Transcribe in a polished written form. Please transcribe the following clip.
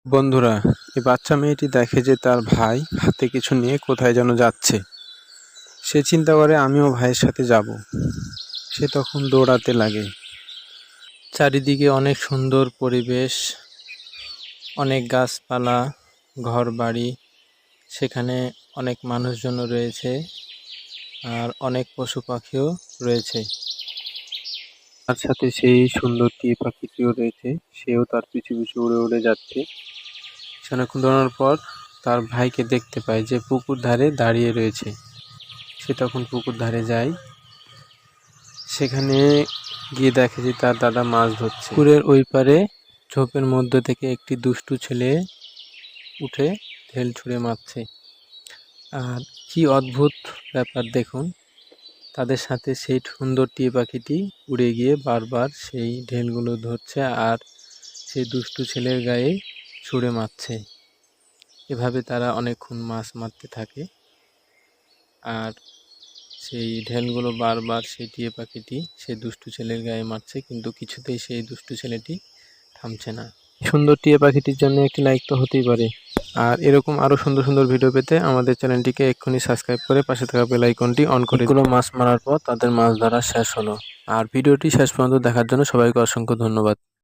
বন্ধুরা, এই বাচ্চা মেয়েটি দেখে যে তার ভাই হাতে কিছু নিয়ে কোথায় যেন যাচ্ছে। সে চিন্তা করে আমিও ভাইয়ের সাথে যাব। সে তখন দৌড়াতে লাগে। চারিদিকে অনেক সুন্দর পরিবেশ, অনেক গাছপালা, ঘরবাড়ি, সেখানে অনেক মানুষজনও রয়েছে আর অনেক পশু পাখিও রয়েছে। তার সাথে সেই সুন্দর টিয়া পাখিটিও রয়েছে, সেও তার পিছু পিছু উড়ে উড়ে যাচ্ছে। সে অনেকক্ষণ দৌড়ানোর পর তার ভাইকে দেখতে পায় যে পুকুর ধারে দাঁড়িয়ে রয়েছে। সে তখন পুকুর ধারে যায়, সেখানে গিয়ে দেখে যে তার দাদা মাছ ধরছে। পুকুরের ওই পারে ঝোপের মধ্যে থেকে একটি দুষ্টু ছেলে উঠে ঢেল ছুঁড়ে মারছে। আর কি অদ্ভুত ব্যাপার দেখুন, তাদের সাথে সেই সুন্দর টিয়া পাখিটি উড়ে গিয়ে বারবার সেই ঢেলগুলো ধরছে আর সেই দুষ্টু ছেলের গায়ে ছুঁড়ে মারছে। এভাবে তারা অনেকক্ষণ মাছ মারতে থাকে আর সেই ঢেলগুলো বারবার সেই টিয়া পাখিটি সেই দুষ্টু ছেলের গায়ে মারছে, কিন্তু কিছুতেই সেই দুষ্টু ছেলেটি থামছে না। সুন্দর টিয়া পাখিটির জন্য একটি লাইক তো হতেই পারে। আর এরকম আরো সুন্দর সুন্দর ভিডিও পেতে আমাদের চ্যানেলটিকে এক্ষুনি সাবস্ক্রাইব করে পাশে থাকা বেল আইকনটি অন করে দিন। মাছ মারার পর তাদের মাছ ধরা শেষ হলো। আর ভিডিওটি শেষ পর্যন্ত দেখার জন্য সবাইকে অসংখ্য ধন্যবাদ।